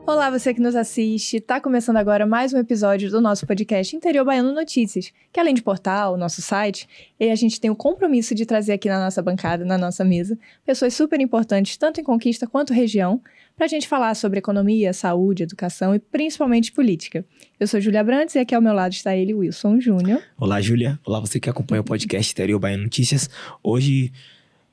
Olá, você que nos assiste. Está começando agora mais um episódio do nosso podcast Interior Baiano Notícias, que além de portal, o nosso site, a gente tem o compromisso de trazer aqui na nossa bancada, na nossa mesa, pessoas super importantes, tanto em Conquista quanto região, para a gente falar sobre economia, saúde, educação e principalmente política. Eu sou Júlia Brandes e aqui ao meu lado está ele, Wilson Júnior. Olá, Júlia. Olá, você que acompanha o podcast Interior Baiano Notícias. Hoje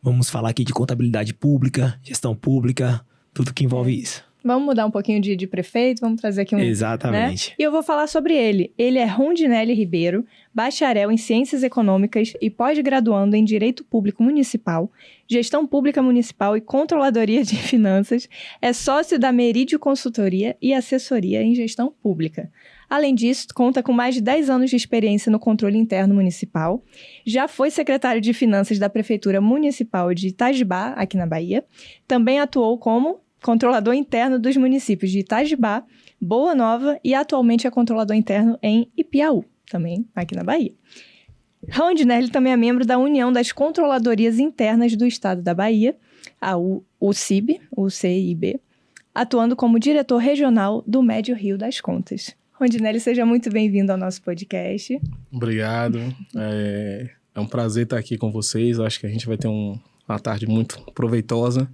vamos falar aqui de contabilidade pública, gestão pública, tudo que envolve isso. Vamos mudar um pouquinho de prefeito, vamos trazer aqui um... Exatamente. Né? E eu vou falar sobre ele. Ele é Rondinelli Ribeiro, bacharel em Ciências Econômicas e pós-graduando em Direito Público Municipal, Gestão Pública Municipal e Controladoria de Finanças, é sócio da Merídio Consultoria e Assessoria em Gestão Pública. Além disso, conta com mais de 10 anos de experiência no controle interno municipal, já foi secretário de Finanças da Prefeitura Municipal de Itajubá, aqui na Bahia, também atuou como controlador interno dos municípios de Itajubá, Boa Nova e atualmente é controlador interno em Ipiaú, também aqui na Bahia. Rondinelli também é membro da União das Controladorias Internas do Estado da Bahia, a UCIB, atuando como diretor regional do Médio Rio das Contas. Rondinelli, seja muito bem-vindo ao nosso podcast. Obrigado. É um prazer estar aqui com vocês. Acho que a gente vai ter uma tarde muito proveitosa.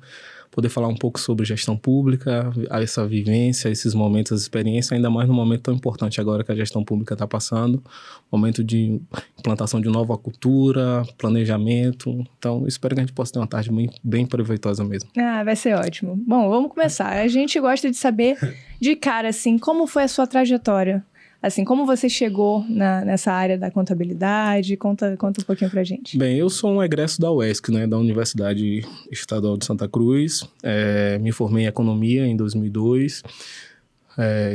Poder falar um pouco sobre gestão pública, essa vivência, esses momentos, essa experiência, ainda mais num momento tão importante agora que a gestão pública está passando, momento de implantação de nova cultura, planejamento. Então, espero que a gente possa ter uma tarde bem proveitosa mesmo. Vai ser ótimo. Bom, vamos começar. A gente gosta de saber de cara, assim, como foi a sua trajetória? Assim, como você chegou nessa área da contabilidade? Conta um pouquinho pra gente. Bem, eu sou um egresso da UESC, né, da Universidade Estadual de Santa Cruz. Me formei em Economia em 2002.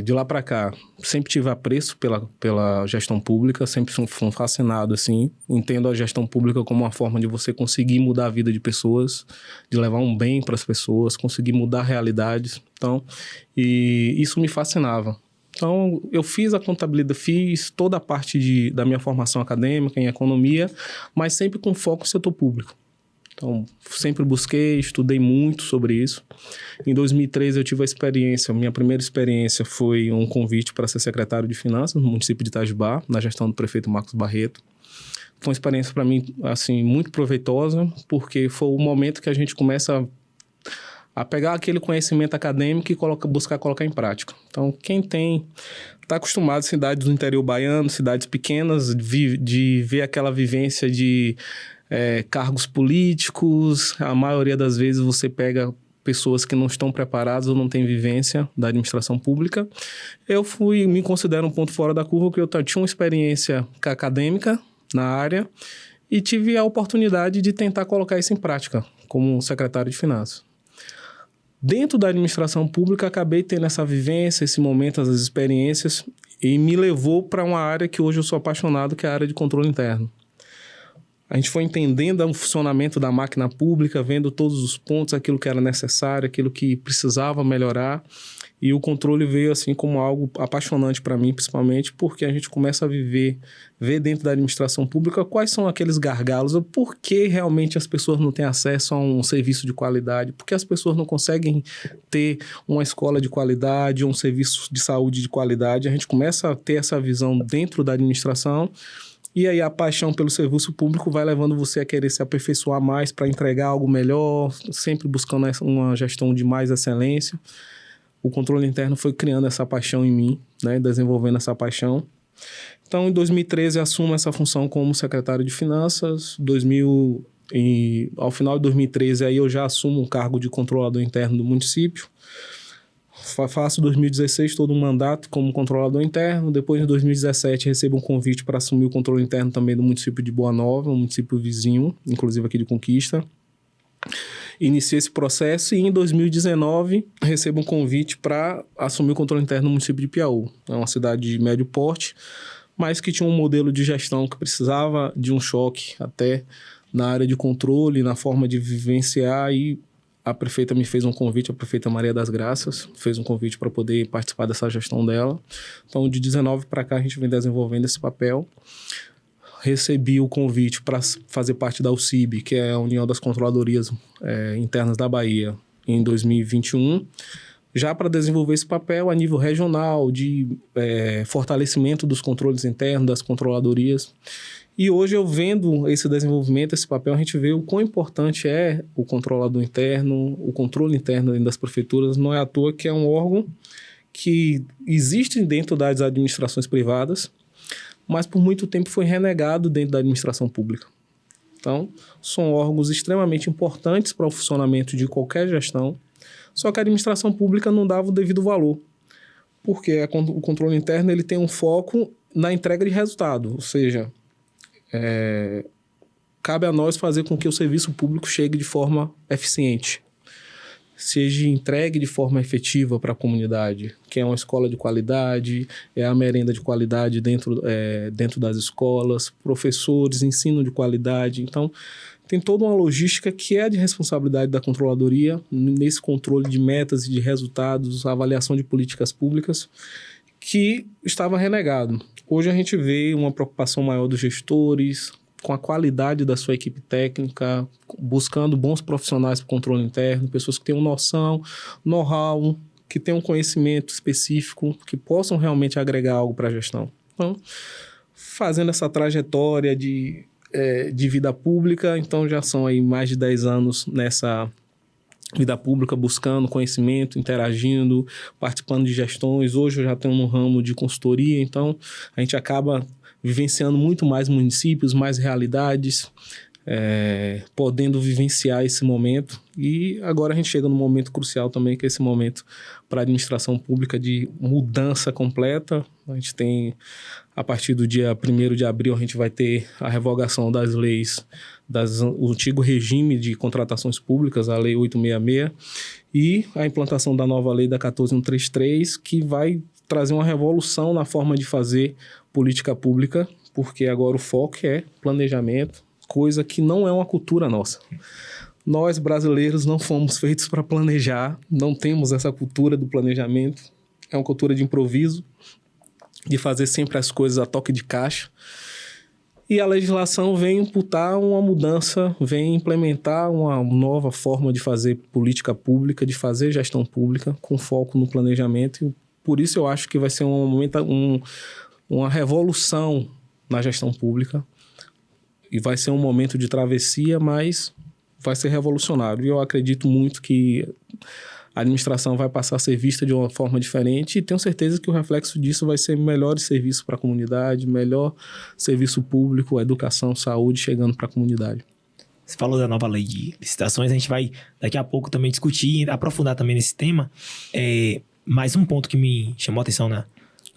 De lá para cá, sempre tive apreço pela gestão pública, sempre fui fascinado, assim. Entendo a gestão pública como uma forma de você conseguir mudar a vida de pessoas, de levar um bem para as pessoas, conseguir mudar realidades. Então, e isso me fascinava. Então, eu fiz a contabilidade, fiz toda a parte da minha formação acadêmica em economia, mas sempre com foco no setor público. Então, sempre busquei, estudei muito sobre isso. Em 2013, eu tive a experiência, minha primeira experiência foi um convite para ser secretário de Finanças no município de Itajubá, na gestão do prefeito Marcos Barreto. Foi uma experiência, para mim, assim, muito proveitosa, porque foi o momento que a gente começa a pegar aquele conhecimento acadêmico e buscar colocar em prática. Então, quem está acostumado em cidades do interior baiano, cidades pequenas, de ver aquela vivência de cargos políticos, a maioria das vezes você pega pessoas que não estão preparadas ou não têm vivência da administração pública. Eu me considero um ponto fora da curva, porque eu tinha uma experiência acadêmica na área e tive a oportunidade de tentar colocar isso em prática como secretário de Finanças. Dentro da administração pública, acabei tendo essa vivência, esse momento, essas experiências, e me levou para uma área que hoje eu sou apaixonado, que é a área de controle interno. A gente foi entendendo o funcionamento da máquina pública, vendo todos os pontos, aquilo que era necessário, aquilo que precisava melhorar, e o controle veio assim como algo apaixonante para mim, principalmente porque a gente começa a ver dentro da administração pública quais são aqueles gargalos, por que realmente as pessoas não têm acesso a um serviço de qualidade, por que as pessoas não conseguem ter uma escola de qualidade, um serviço de saúde de qualidade. A gente começa a ter essa visão dentro da administração. E aí a paixão pelo serviço público vai levando você a querer se aperfeiçoar mais para entregar algo melhor, sempre buscando uma gestão de mais excelência. O controle interno foi criando essa paixão em mim, né, desenvolvendo essa paixão. Então, em 2013, assumo essa função como secretário de Finanças. Ao final de 2013, aí eu já assumo o cargo de controlador interno do município. Faço 2016 todo um mandato como controlador interno. Depois, em 2017, recebo um convite para assumir o controle interno também do município de Boa Nova, um município vizinho, inclusive aqui de Conquista. Iniciei esse processo e em 2019 recebo um convite para assumir o controle interno no município de Ipiaú. É uma cidade de médio porte, mas que tinha um modelo de gestão que precisava de um choque até na área de controle, na forma de vivenciar, e a prefeita me fez um convite, a prefeita Maria das Graças, fez um convite para poder participar dessa gestão dela. Então, de 19 para cá, a gente vem desenvolvendo esse papel. Recebi o convite para fazer parte da UCIB, que é a União das Controladorias Internas da Bahia, em 2021. já para desenvolver esse papel a nível regional, de fortalecimento dos controles internos, das controladorias. E hoje, eu vendo esse desenvolvimento, esse papel, a gente vê o quão importante é o controlador interno, o controle interno dentro das prefeituras. Não é à toa que é um órgão que existe dentro das administrações privadas, mas por muito tempo foi renegado dentro da administração pública. Então, são órgãos extremamente importantes para o funcionamento de qualquer gestão, só que a administração pública não dava o devido valor, porque o controle interno ele tem um foco na entrega de resultado, ou seja, cabe a nós fazer com que o serviço público chegue de forma eficiente, seja entregue de forma efetiva para a comunidade, que é uma escola de qualidade, é a merenda de qualidade dentro das escolas, professores, ensino de qualidade. Então, tem toda uma logística que é de responsabilidade da controladoria nesse controle de metas e de resultados, avaliação de políticas públicas, que estava renegado. Hoje a gente vê uma preocupação maior dos gestores, com a qualidade da sua equipe técnica, buscando bons profissionais para o controle interno, pessoas que tenham noção, know-how, que tenham conhecimento específico, que possam realmente agregar algo para a gestão. Então, fazendo essa trajetória de vida pública, então já são aí mais de 10 anos nessa vida pública, buscando conhecimento, interagindo, participando de gestões. Hoje eu já tenho um ramo de consultoria, então a gente acaba vivenciando muito mais municípios, mais realidades, podendo vivenciar esse momento. E agora a gente chega num momento crucial também, que é esse momento para a administração pública de mudança completa. A gente tem, a partir do dia 1º de abril, a gente vai ter a revogação das leis, o antigo regime de contratações públicas, a Lei 866, e a implantação da nova lei da 14133, que vai trazer uma revolução na forma de fazer política pública, porque agora o foco é planejamento, coisa que não é uma cultura nossa. Nós, brasileiros, não fomos feitos para planejar, não temos essa cultura do planejamento, é uma cultura de improviso, de fazer sempre as coisas a toque de caixa. E a legislação vem imputar uma mudança, vem implementar uma nova forma de fazer política pública, de fazer gestão pública, com foco no planejamento. E por isso eu acho que vai ser uma revolução na gestão pública. E vai ser um momento de travessia, mas vai ser revolucionário. E eu acredito muito que a administração vai passar a ser vista de uma forma diferente, e tenho certeza que o reflexo disso vai ser melhores serviços para a comunidade, melhor serviço público, educação, saúde chegando para a comunidade. Você falou da nova lei de licitações, a gente vai daqui a pouco também discutir e aprofundar também nesse tema. Mais um ponto que me chamou a atenção na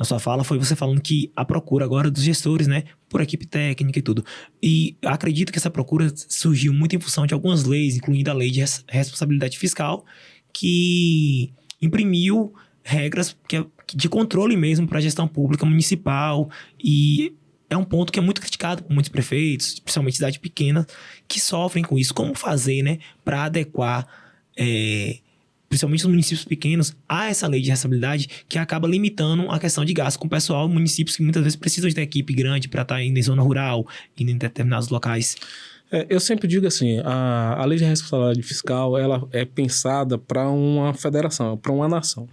sua fala foi você falando que a procura agora dos gestores, né, por equipe técnica e tudo. E acredito que essa procura surgiu muito em função de algumas leis, incluindo a lei de responsabilidade fiscal, que imprimiu regras de controle mesmo para a gestão pública municipal, e é um ponto que é muito criticado por muitos prefeitos, principalmente cidades pequenas, que sofrem com isso. Como fazer, né, para adequar, principalmente os municípios pequenos, a essa lei de responsabilidade, que acaba limitando a questão de gasto com o pessoal, municípios que muitas vezes precisam de ter equipe grande para estar indo em zona rural, indo em determinados locais. Eu sempre digo assim, a lei de responsabilidade fiscal, ela é pensada para uma federação, para uma nação.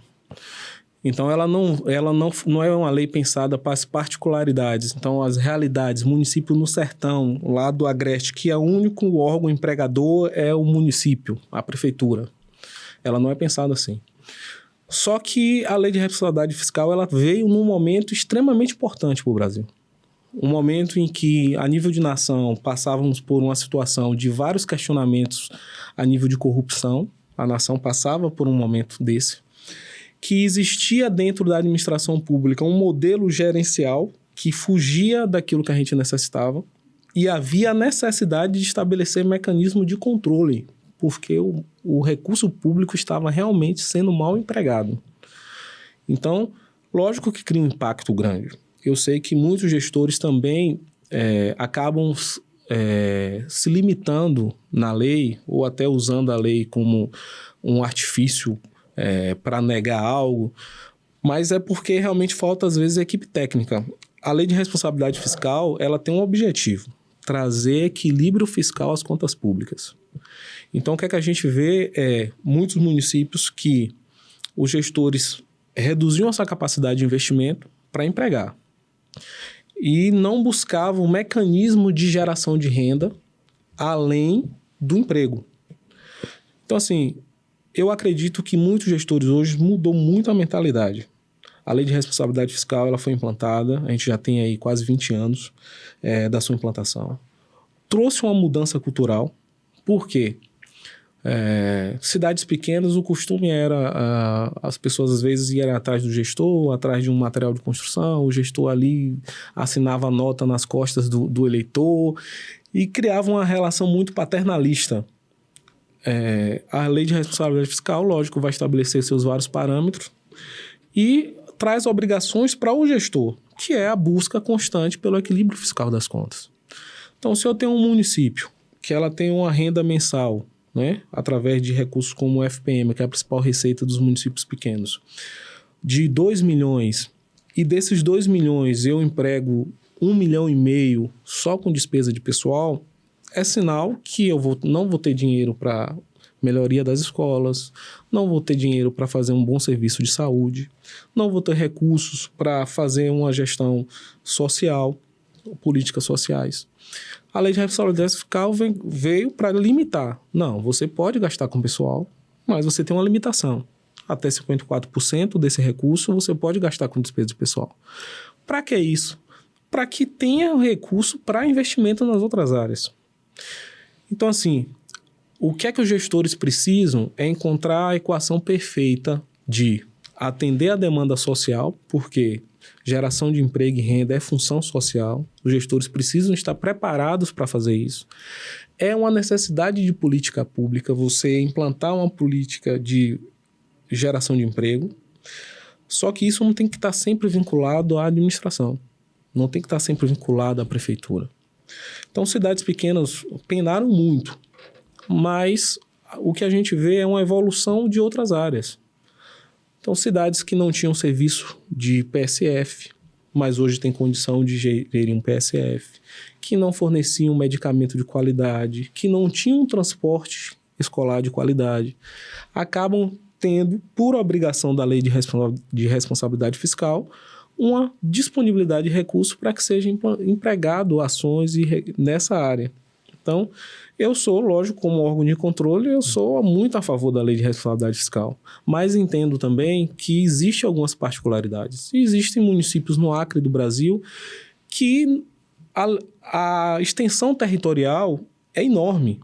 Então, ela não é uma lei pensada para as particularidades. Então, as realidades, município no sertão, lá do Agreste, que é o único órgão empregador é o município, a prefeitura. Ela não é pensada assim. Só que a lei de responsabilidade fiscal, ela veio num momento extremamente importante para o Brasil. Um momento em que, a nível de nação, passávamos por uma situação de vários questionamentos a nível de corrupção. A nação passava por um momento desse. Que existia dentro da administração pública um modelo gerencial que fugia daquilo que a gente necessitava. E havia a necessidade de estabelecer mecanismo de controle, porque o recurso público estava realmente sendo mal empregado. Então, lógico que cria um impacto grande. Eu sei que muitos gestores também acabam se limitando na lei, ou até usando a lei como um artifício para negar algo, mas é porque realmente falta, às vezes, a equipe técnica. A lei de responsabilidade fiscal, ela tem um objetivo: trazer equilíbrio fiscal às contas públicas. Então, o que é que a gente vê muitos municípios que os gestores reduziam essa capacidade de investimento para empregar e não buscavam um mecanismo de geração de renda além do emprego. Então, assim, eu acredito que muitos gestores hoje mudou muito a mentalidade. A lei de responsabilidade fiscal ela foi implantada, a gente já tem aí quase 20 anos da sua implantação. Trouxe uma mudança cultural, por quê? Cidades pequenas, o costume era as pessoas às vezes irem atrás do gestor, atrás de um material de construção, o gestor ali assinava a nota nas costas do eleitor e criava uma relação muito paternalista. A lei de responsabilidade fiscal, lógico, vai estabelecer seus vários parâmetros e traz obrigações para o gestor, que é a busca constante pelo equilíbrio fiscal das contas. Então, se eu tenho um município que ela tem uma renda mensal, né, através de recursos como o FPM, que é a principal receita dos municípios pequenos, de 2 milhões, e desses 2 milhões eu emprego 1,5 milhão só com despesa de pessoal, é sinal que eu não vou ter dinheiro para melhoria das escolas, não vou ter dinheiro para fazer um bom serviço de saúde, não vou ter recursos para fazer uma gestão social, políticas sociais. A lei de responsabilidade fiscal veio para limitar. Não, você pode gastar com pessoal, mas você tem uma limitação. Até 54% desse recurso você pode gastar com despesa de pessoal. Para que isso? Para que tenha recurso para investimento nas outras áreas. Então, assim, o que é que os gestores precisam é encontrar a equação perfeita de atender a demanda social, porque geração de emprego e renda é função social, os gestores precisam estar preparados para fazer isso. É uma necessidade de política pública você implantar uma política de geração de emprego, só que isso não tem que estar sempre vinculado à administração, não tem que estar sempre vinculado à prefeitura. Então, cidades pequenas penaram muito, mas o que a gente vê é uma evolução de outras áreas. Então, cidades que não tinham serviço de PSF, mas hoje têm condição de gerir um PSF, que não forneciam medicamento de qualidade, que não tinham transporte escolar de qualidade, acabam tendo, por obrigação da lei de responsabilidade fiscal, uma disponibilidade de recursos para que seja empregado ações nessa área. Então, eu sou, lógico, como órgão de controle, eu sou muito a favor da lei de responsabilidade fiscal, mas entendo também que existem algumas particularidades. Existem municípios no Acre do Brasil que a extensão territorial é enorme.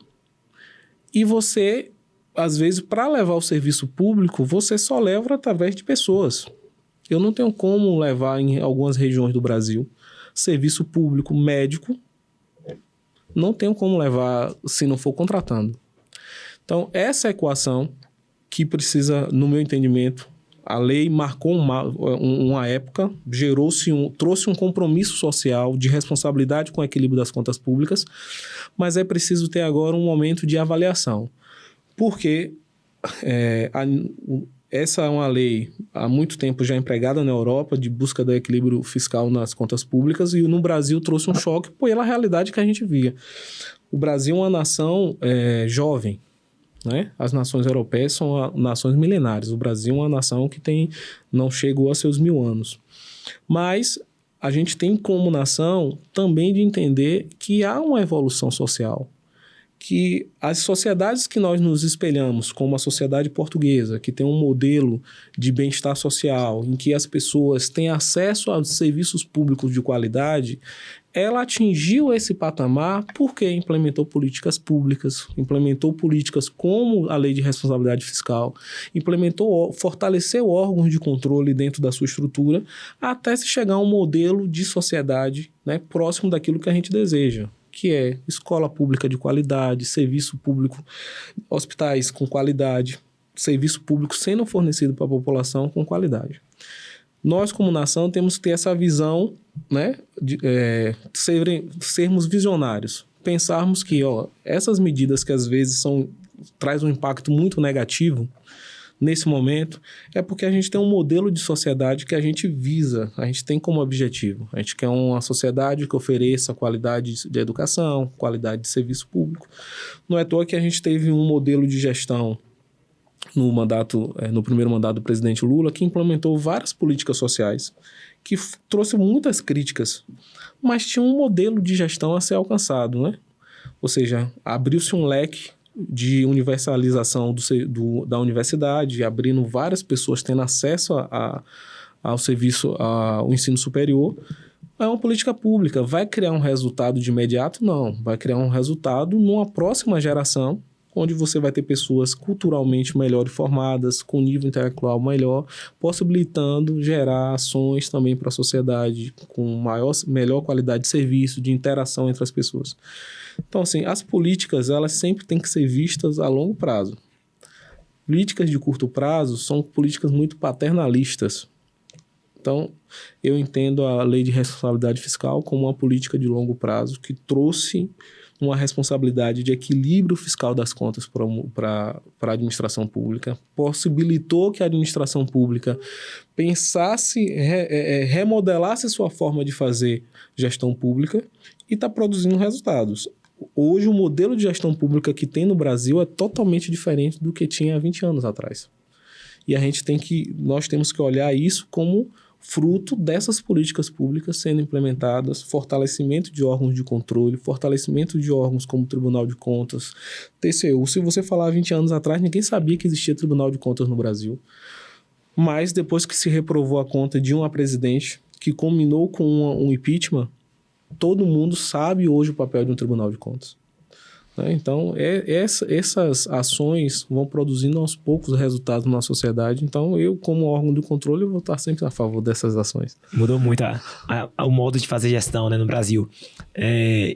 E você, às vezes, para levar o serviço público, você só leva através de pessoas. Eu não tenho como levar em algumas regiões do Brasil serviço público médico, não tenho como levar se não for contratando. Então, essa equação que precisa, no meu entendimento, a lei marcou uma época, trouxe um compromisso social de responsabilidade com o equilíbrio das contas públicas, mas é preciso ter agora um momento de avaliação. Porque essa é uma lei há muito tempo já empregada na Europa de busca do equilíbrio fiscal nas contas públicas e no Brasil trouxe um choque pela realidade que a gente via. O Brasil é uma nação jovem, né? As nações europeias são nações milenares. O Brasil é uma nação que não chegou a seus 1000 anos. Mas a gente tem como nação também de entender que há uma evolução social. Que as sociedades que nós nos espelhamos, como a sociedade portuguesa, que tem um modelo de bem-estar social, em que as pessoas têm acesso a serviços públicos de qualidade, ela atingiu esse patamar porque implementou políticas públicas, implementou políticas como a lei de responsabilidade fiscal, fortaleceu órgãos de controle dentro da sua estrutura, até se chegar a um modelo de sociedade, né, próximo daquilo que a gente deseja, que é escola pública de qualidade, serviço público, hospitais com qualidade, serviço público sendo fornecido para a população com qualidade. Nós, como nação, temos que ter essa visão, né, de sermos visionários, pensarmos que essas medidas que às vezes traz um impacto muito negativo nesse momento, é porque a gente tem um modelo de sociedade que a gente visa, a gente tem como objetivo. A gente quer uma sociedade que ofereça qualidade de educação, qualidade de serviço público. Não é à toa que a gente teve um modelo de gestão no primeiro mandato do presidente Lula, que implementou várias políticas sociais, que trouxe muitas críticas, mas tinha um modelo de gestão a ser alcançado, né? Ou seja, abriu-se um leque de universalização da universidade, abrindo várias pessoas tendo acesso ao serviço, ao ensino superior. É uma política pública. Vai criar um resultado de imediato? Não. Vai criar um resultado numa próxima geração, onde você vai ter pessoas culturalmente melhor formadas, com nível intelectual melhor, possibilitando gerar ações também para a sociedade, com melhor qualidade de serviço, de interação entre as pessoas. Então, assim, as políticas, elas sempre têm que ser vistas a longo prazo. Políticas de curto prazo são políticas muito paternalistas. Então, eu entendo a Lei de Responsabilidade Fiscal como uma política de longo prazo que trouxe uma responsabilidade de equilíbrio fiscal das contas para a administração pública, possibilitou que a administração pública pensasse, remodelasse sua forma de fazer gestão pública e está produzindo resultados. Hoje, o modelo de gestão pública que tem no Brasil é totalmente diferente do que tinha há 20 anos atrás. E nós temos que olhar isso como fruto dessas políticas públicas sendo implementadas, fortalecimento de órgãos de controle, fortalecimento de órgãos como o Tribunal de Contas, TCU. Se você falar 20 anos atrás, ninguém sabia que existia Tribunal de Contas no Brasil. Mas depois que se reprovou a conta de uma presidente, que combinou com um impeachment, todo mundo sabe hoje o papel de um Tribunal de Contas. Então, essas ações vão produzindo aos poucos resultados na sociedade. Então, eu, como órgão de controle, eu vou estar sempre a favor dessas ações. Mudou muito o modo de fazer gestão, né, no Brasil.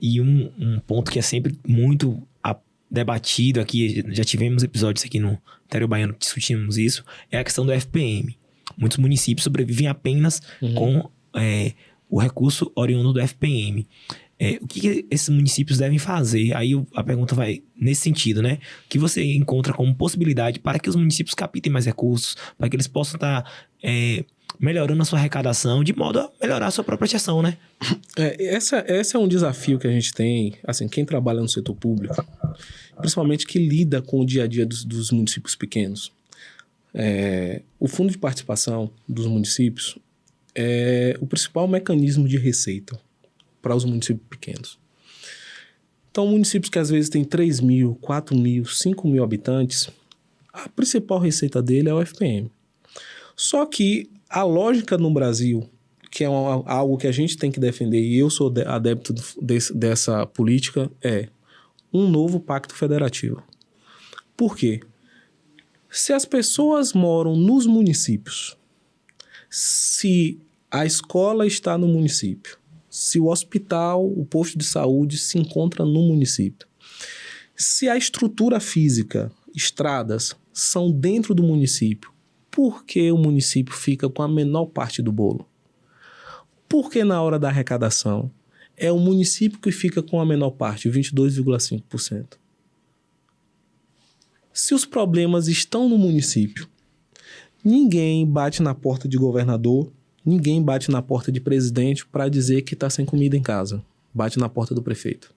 E um ponto que é sempre muito debatido aqui, já tivemos episódios aqui no Interior Baiano que discutimos isso, é a questão do FPM. Muitos municípios sobrevivem apenas com o recurso oriundo do FPM. O que esses municípios devem fazer? Aí a pergunta vai nesse sentido, né? O que você encontra como possibilidade para que os municípios captem mais recursos, para que eles possam estar melhorando a sua arrecadação, de modo a melhorar a sua própria gestão, né? Esse é um desafio que a gente tem, assim, quem trabalha no setor público, principalmente que lida com o dia a dia dos municípios pequenos. O fundo de participação dos municípios é o principal mecanismo de receita para os municípios pequenos. Então, municípios que às vezes têm 3 mil, 4 mil, 5 mil habitantes, a principal receita dele é o FPM. Só que a lógica no Brasil, que é algo que a gente tem que defender, e eu sou adepto dessa política, é um novo pacto federativo. Por quê? Se as pessoas moram nos municípios, se a escola está no município, se o hospital, o posto de saúde se encontra no município, se a estrutura física, estradas, são dentro do município, por que o município fica com a menor parte do bolo? Por que na hora da arrecadação é o município que fica com a menor parte, 22,5%? Se os problemas estão no município, ninguém bate na porta de governador, ninguém bate na porta de presidente para dizer que está sem comida em casa. Bate na porta do prefeito.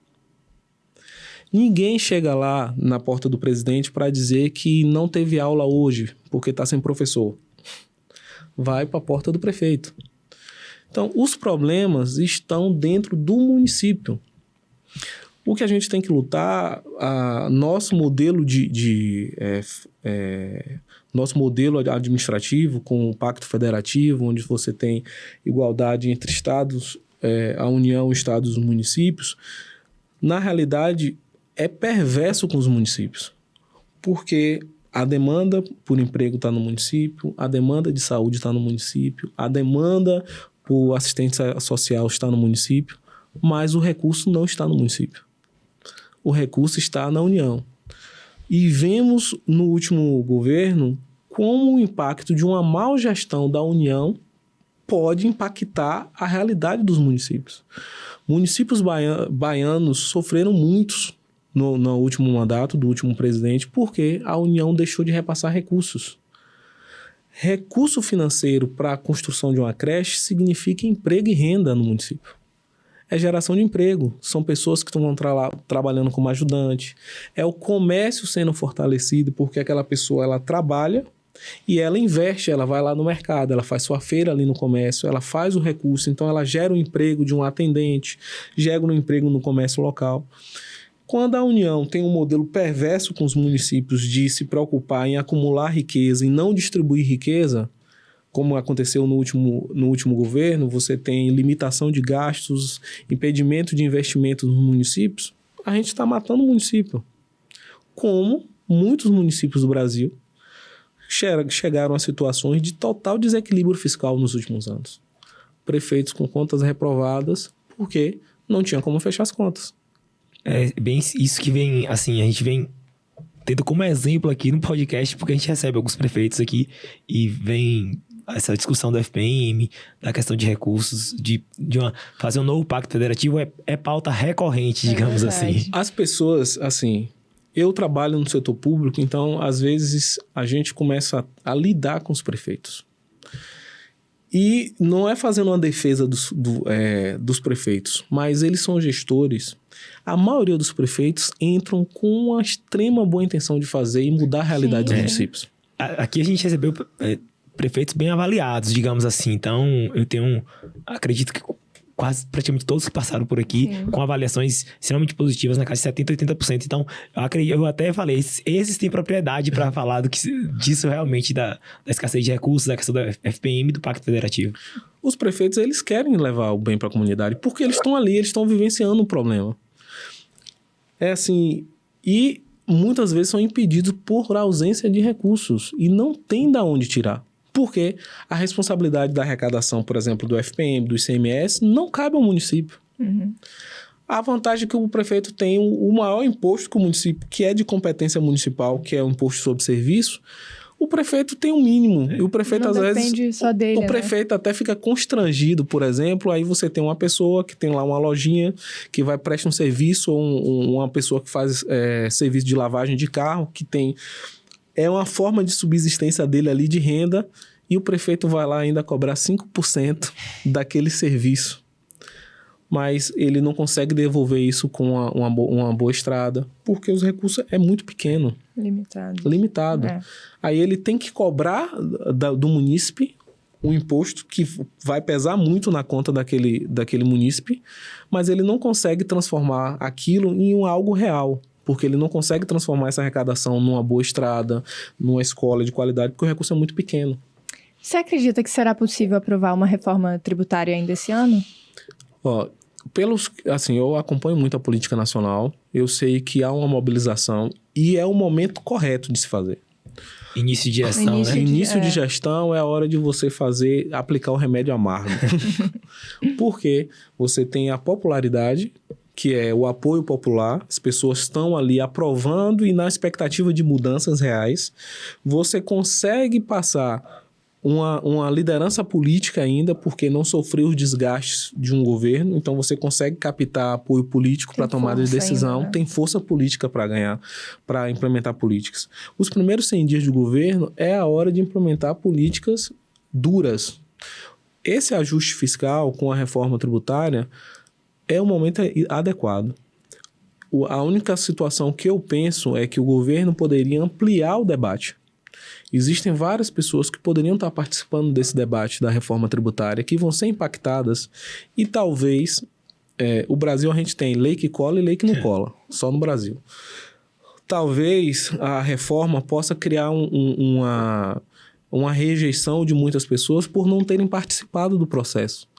Ninguém chega lá na porta do presidente para dizer que não teve aula hoje porque está sem professor. Vai para a porta do prefeito. Então, os problemas estão dentro do município. O que a gente tem que lutar, nosso modelo nosso modelo administrativo com o Pacto Federativo, onde você tem igualdade entre estados, a União, estados e municípios, na realidade é perverso com os municípios, porque a demanda por emprego está no município, a demanda de saúde está no município, a demanda por assistência social está no município, mas o recurso não está no município. O recurso está na União. E vemos no último governo como o impacto de uma má gestão da União pode impactar a realidade dos municípios. Municípios baianos sofreram muitos no último mandato do último presidente porque a União deixou de repassar recursos. Recurso financeiro para a construção de uma creche significa emprego e renda no município. é geração de emprego. São pessoas que estão trabalhando como ajudante. É o comércio sendo fortalecido, porque aquela pessoa ela trabalha e ela investe, ela vai lá no mercado, ela faz sua feira ali no comércio, ela faz o recurso, então ela gera o emprego de um atendente, gera um emprego no comércio local. Quando a União tem um modelo perverso com os municípios de se preocupar em acumular riqueza e não distribuir riqueza, como aconteceu no último governo, você tem limitação de gastos, impedimento de investimento nos municípios, a gente está matando o município. Como muitos municípios do Brasil chegaram a situações de total desequilíbrio fiscal nos últimos anos. Prefeitos com contas reprovadas porque não tinha como fechar as contas. É bem isso que vem, assim, a gente vem tendo como exemplo aqui no podcast, porque a gente recebe alguns prefeitos aqui e vem essa discussão do FPM, da questão de recursos, de fazer um novo pacto federativo, é pauta recorrente, digamos assim. As pessoas, assim, eu trabalho no setor público, então, às vezes, a gente começa a lidar com os prefeitos. E não é fazendo uma defesa dos prefeitos, mas eles são gestores. A maioria dos prefeitos entram com uma extrema boa intenção de fazer e mudar a realidade dos municípios. Aqui a gente recebeu prefeitos bem avaliados, eu assim. Então, acredito que quase praticamente todos que passaram por aqui, com avaliações extremamente positivas, na casa de 70%, 80%. Então, eu até falei, esses têm propriedade para falar disso realmente, da escassez de recursos, da questão da FPM e do Pacto Federativo. Os prefeitos, eles querem levar o bem para a comunidade, porque eles estão ali, eles estão vivenciando o problema. É assim, e muitas vezes são impedidos por ausência de recursos, e não tem de onde tirar. Porque a responsabilidade da arrecadação, por exemplo, do FPM, do ICMS, não cabe ao município. Uhum. A vantagem é que o prefeito tem o maior imposto que o município, que é de competência municipal, que é o imposto sobre serviço, o prefeito tem um mínimo. E o prefeito, às vezes, só dele, o prefeito até fica constrangido, por exemplo, aí você tem uma pessoa que tem lá uma lojinha que vai prestar um serviço, ou uma pessoa que faz serviço de lavagem de carro, que tem... É uma forma de subsistência dele ali de renda, e o prefeito vai lá ainda cobrar 5% daquele serviço. Mas ele não consegue devolver isso com uma boa estrada, porque os recursos é muito pequeno. Limitado. É. Aí ele tem que cobrar do munícipe um imposto que vai pesar muito na conta daquele munícipe, mas ele não consegue transformar aquilo em algo real. Porque ele não consegue transformar essa arrecadação numa boa estrada, numa escola de qualidade, porque o recurso é muito pequeno. Você acredita que será possível aprovar uma reforma tributária ainda esse ano? Eu acompanho muito a política nacional, eu sei que há uma mobilização e é o momento correto de se fazer. Início de gestão, né? Início de gestão é a hora de você aplicar o remédio amargo. Porque você tem a popularidade, que é o apoio popular, as pessoas estão ali aprovando e na expectativa de mudanças reais. Você consegue passar uma liderança política ainda, porque não sofreu os desgastes de um governo, então você consegue captar apoio político para tomada de decisão, ainda, né? Tem força política para ganhar, para implementar políticas. Os primeiros 100 dias de governo é a hora de implementar políticas duras. Esse ajuste fiscal com a reforma tributária é o momento adequado. A única situação que eu penso é que o governo poderia ampliar o debate. Existem várias pessoas que poderiam estar participando desse debate da reforma tributária, que vão ser impactadas, e talvez o Brasil a gente tem lei que cola e lei que não cola, só no Brasil. Talvez a reforma possa criar uma rejeição de muitas pessoas por não terem participado do processo.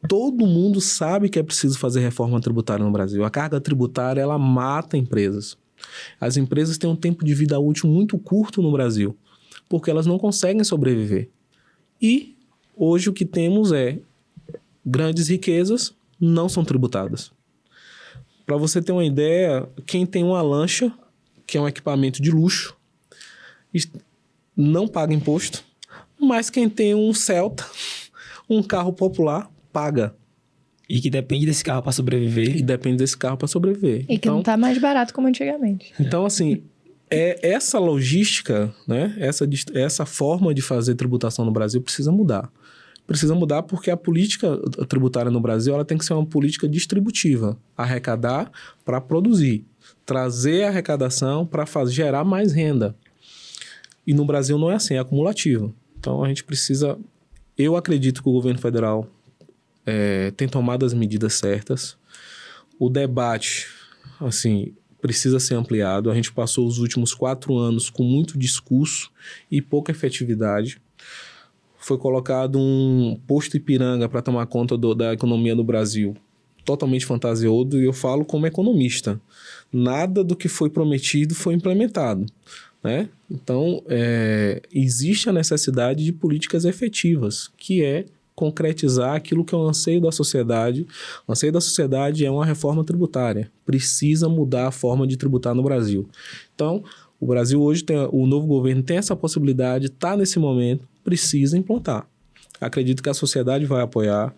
Todo mundo sabe que é preciso fazer reforma tributária no Brasil. A carga tributária, ela mata empresas. As empresas têm um tempo de vida útil muito curto no Brasil, porque elas não conseguem sobreviver. E hoje o que temos é grandes riquezas não são tributadas. Para você ter uma ideia, quem tem uma lancha, que é um equipamento de luxo, não paga imposto, mas quem tem um Celta, um carro popular, paga. E que depende desse carro para sobreviver. E que não está mais barato como antigamente. Então, assim, essa logística, né? Essa forma de fazer tributação no Brasil precisa mudar. Precisa mudar porque a política tributária no Brasil ela tem que ser uma política distributiva. Arrecadar para produzir. Trazer a arrecadação para gerar mais renda. E no Brasil não é assim, é acumulativo. Então a gente precisa... Eu acredito que o governo federal tem tomado as medidas certas. O debate, assim, precisa ser ampliado. A gente passou os últimos 4 anos com muito discurso e pouca efetividade. Foi colocado um posto Ipiranga para tomar conta da economia do Brasil, totalmente fantasioso, e eu falo como economista. Nada do que foi prometido foi implementado, né? Então, existe a necessidade de políticas efetivas, que é concretizar aquilo que é o anseio da sociedade. O anseio da sociedade é uma reforma tributária. Precisa mudar a forma de tributar no Brasil. Então, o Brasil hoje, o novo governo tem essa possibilidade, está nesse momento, precisa implantar. Acredito que a sociedade vai apoiar.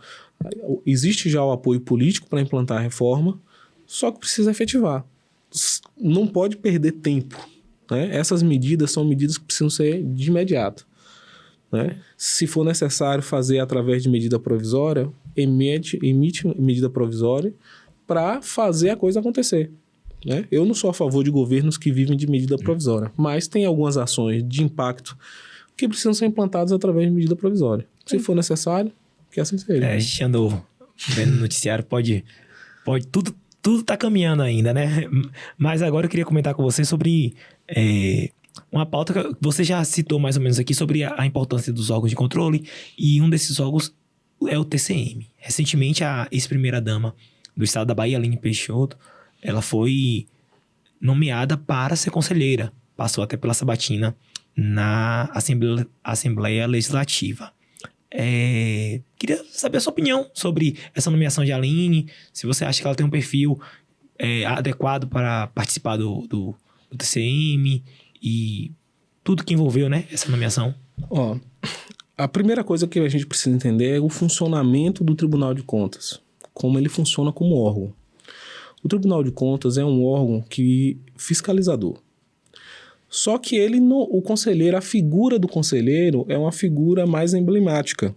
Existe já o apoio político para implantar a reforma, só que precisa efetivar. Não pode perder tempo, né? Essas medidas são medidas que precisam ser de imediato, né? Se for necessário fazer através de medida provisória, emite medida provisória para fazer a coisa acontecer, né? Eu não sou a favor de governos que vivem de medida provisória, mas tem algumas ações de impacto que precisam ser implantadas através de medida provisória. Se for necessário, que assim seja. A gente andou vendo no noticiário, pode tudo tá caminhando ainda, né? Mas agora eu queria comentar com você sobre uma pauta que você já citou mais ou menos aqui sobre a importância dos órgãos de controle, e um desses órgãos é o TCM. Recentemente, a ex-primeira-dama do estado da Bahia, Aline Peixoto, ela foi nomeada para ser conselheira. Passou até pela sabatina na Assembleia Legislativa. Queria saber a sua opinião sobre essa nomeação de Aline, se você acha que ela tem um perfil adequado para participar do TCM e tudo que envolveu, né, essa nomeação. A primeira coisa que a gente precisa entender é o funcionamento do Tribunal de Contas, como ele funciona como órgão. O Tribunal de Contas é um órgão fiscalizador. Só que o conselheiro, a figura do conselheiro é uma figura mais emblemática.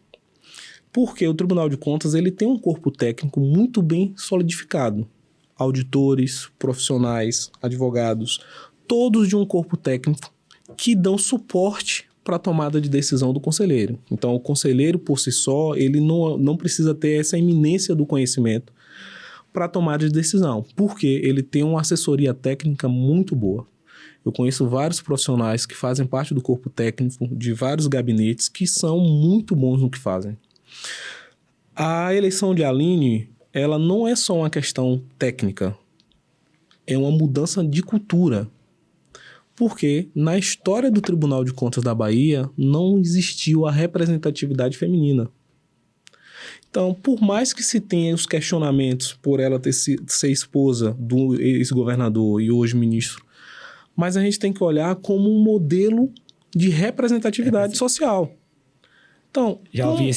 Porque o Tribunal de Contas ele tem um corpo técnico muito bem solidificado. Auditores, profissionais, advogados, todos de um corpo técnico que dão suporte para a tomada de decisão do conselheiro. Então, o conselheiro, por si só, ele não precisa ter essa eminência do conhecimento para a tomada de decisão, porque ele tem uma assessoria técnica muito boa. Eu conheço vários profissionais que fazem parte do corpo técnico de vários gabinetes que são muito bons no que fazem. A eleição de Aline, ela não é só uma questão técnica, é uma mudança de cultura. Porque na história do Tribunal de Contas da Bahia não existiu a representatividade feminina. Então, por mais que se tenha os questionamentos por ela ser esposa do ex-governador e hoje ministro, mas a gente tem que olhar como um modelo de representatividade social. Então, já ouvi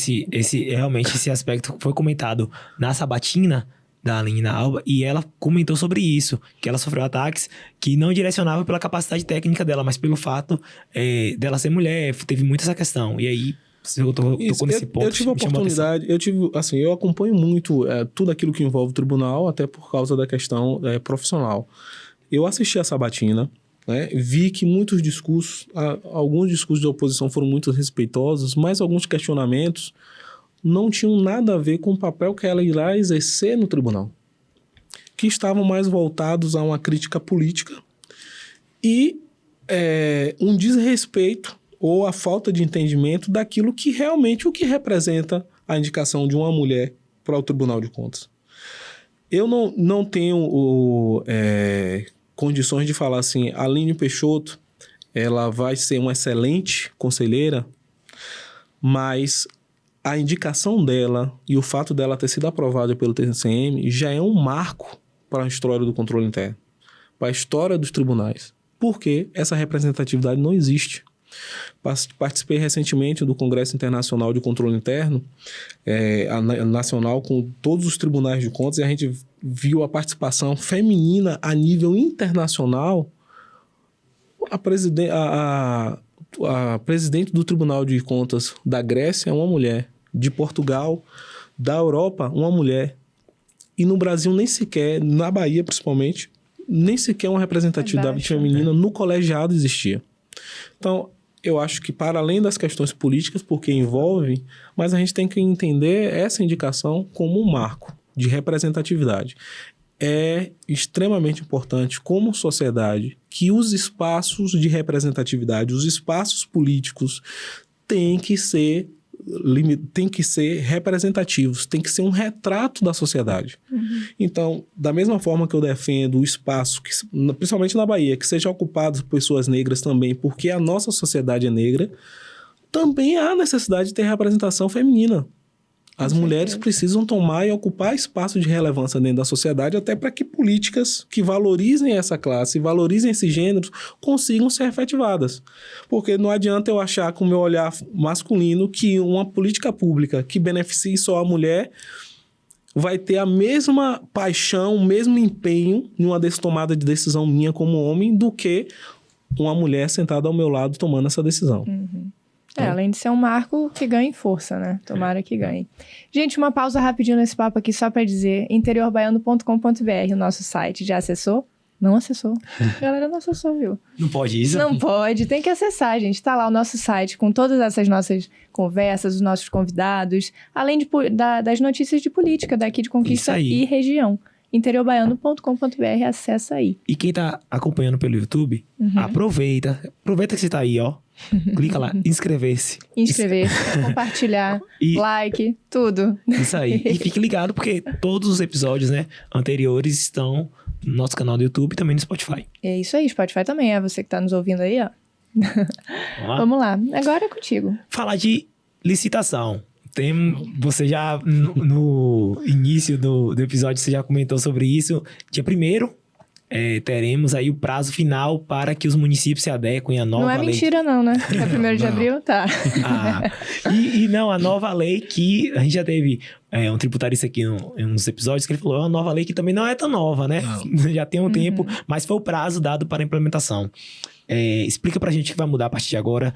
realmente esse aspecto foi comentado na sabatina da Aline Alba, e ela comentou sobre isso, que ela sofreu ataques que não direcionavam pela capacidade técnica dela, mas pelo fato dela ser mulher, teve muito essa questão. E aí, eu tocou nesse ponto. Eu tive a oportunidade, eu acompanho muito tudo aquilo que envolve o tribunal, até por causa da questão profissional. Eu assisti a sabatina, né, vi que muitos discursos, alguns discursos de oposição foram muito respeitosos, mas alguns questionamentos não tinham nada a ver com o papel que ela irá exercer no tribunal, que estavam mais voltados a uma crítica política e um desrespeito ou a falta de entendimento daquilo que realmente o que representa a indicação de uma mulher para o Tribunal de Contas. Eu não tenho condições de falar assim, Aline Peixoto, ela vai ser uma excelente conselheira, mas a indicação dela e o fato dela ter sido aprovada pelo TCM já é um marco para a história do controle interno, para a história dos tribunais, porque essa representatividade não existe. Participei recentemente do Congresso Internacional de Controle Interno, nacional, com todos os tribunais de contas, e a gente viu a participação feminina a nível internacional. A presidente do Tribunal de Contas da Grécia é uma mulher. de Portugal, da Europa, uma mulher. E no Brasil nem sequer, na Bahia principalmente, nem sequer uma representatividade feminina no colegiado existia. Então, eu acho que para além das questões políticas, porque envolve, mas a gente tem que entender essa indicação como um marco de representatividade. É extremamente importante, como sociedade, que os espaços de representatividade, os espaços políticos, têm que ser representativos, tem que ser um retrato da sociedade. Então, da mesma forma que eu defendo o espaço, principalmente na Bahia, que seja ocupado por pessoas negras também, porque a nossa sociedade é negra, também há necessidade de ter representação feminina. As mulheres precisam tomar e ocupar espaço de relevância dentro da sociedade, até para que políticas que valorizem essa classe, valorizem esses gêneros, consigam ser efetivadas. Porque não adianta eu achar com o meu olhar masculino que uma política pública que beneficie só a mulher vai ter a mesma paixão, o mesmo empenho em uma tomada de decisão minha como homem do que uma mulher sentada ao meu lado tomando essa decisão. Além de ser um marco que ganhe força, né? Tomara que ganhe. Gente, uma pausa rapidinho nesse papo aqui só para dizer, interiorbaiano.com.br, o nosso site. Já acessou? Não acessou. A galera não acessou, viu? Não pode isso? Não pode, tem que acessar, gente. Tá lá o nosso site com todas essas nossas conversas, os nossos convidados, além das notícias de política daqui de Conquista e região. interiorbaiano.com.br, acessa aí. E quem tá acompanhando pelo YouTube, aproveita que você tá aí, ó. Clica lá, inscrever-se, compartilhar, like, tudo. Isso aí. E fique ligado, porque todos os episódios, né, anteriores estão no nosso canal do YouTube e também no Spotify. É isso aí, Spotify também, é você que tá nos ouvindo aí, ó. Vamos lá, agora é contigo. Falar de licitação. Você já, no início do episódio, você já comentou sobre isso. Dia 1º, teremos aí o prazo final para que os municípios se adequem à nova lei. Não é mentira não, né? É 1º de abril? Tá. E não, a nova lei que a gente já teve um tributarista aqui em uns episódios que ele falou, é uma nova lei que também não é tão nova, né? Não. Já tem um tempo, mas foi o prazo dado para a implementação. Explica pra gente o que vai mudar a partir de agora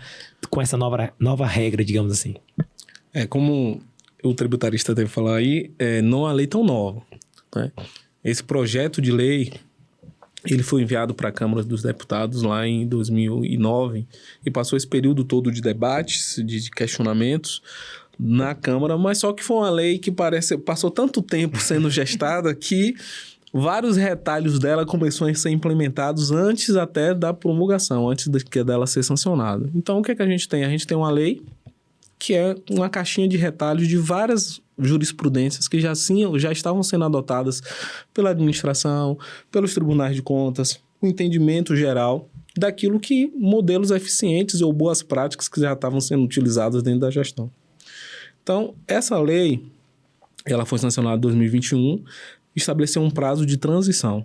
com essa nova regra, digamos assim. Como o tributarista deve falar aí, não é uma lei tão nova, né? Esse projeto de lei, ele foi enviado para a Câmara dos Deputados lá em 2009 e passou esse período todo de debates, de questionamentos na Câmara, mas só que foi uma lei que passou tanto tempo sendo gestada que vários retalhos dela começaram a ser implementados antes até da promulgação, antes dela ser sancionada. Então, o que a gente tem? A gente tem uma lei que é uma caixinha de retalhos de várias jurisprudências que já estavam sendo adotadas pela administração, pelos tribunais de contas, o entendimento geral daquilo que modelos eficientes ou boas práticas que já estavam sendo utilizadas dentro da gestão. Então, essa lei, ela foi sancionada em 2021, estabeleceu um prazo de transição